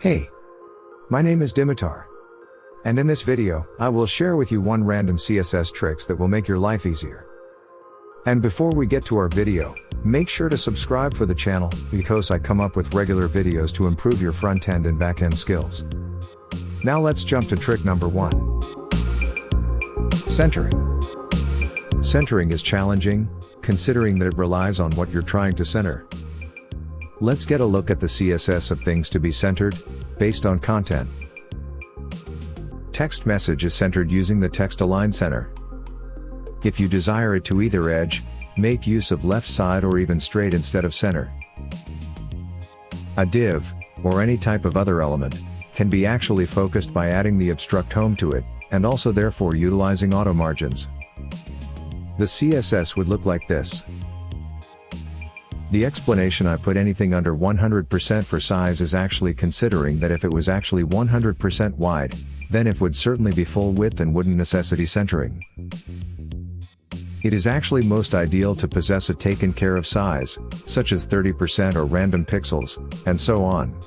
Hey, my name is Dimitar. And in this video, I will share with you one random CSS tricks that will make your life easier. And before we get to our video, make sure to subscribe for the channel, because I come up with regular videos to improve your front-end and back-end skills. Now let's jump to trick number 1. Centering. Centering is challenging, considering that it relies on what you're trying to center. Let's get a look at the CSS of things to be centered, based on content. Text message is centered using the text align center. If you desire it to either edge, make use of left side or even straight instead of center. A div, or any type of other element, can be actually focused by adding the obstruct home to it, and also therefore utilizing auto margins. The CSS would look like this. The explanation I put anything under 100% for size is actually considering that if it was actually 100% wide, then it would certainly be full width and wouldn't necessity centering. It is actually most ideal to possess a taken care of size, such as 30% or random pixels, and so on.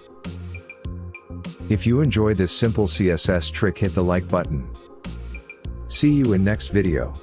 If you enjoy this simple CSS trick, hit the like button. See you in next video.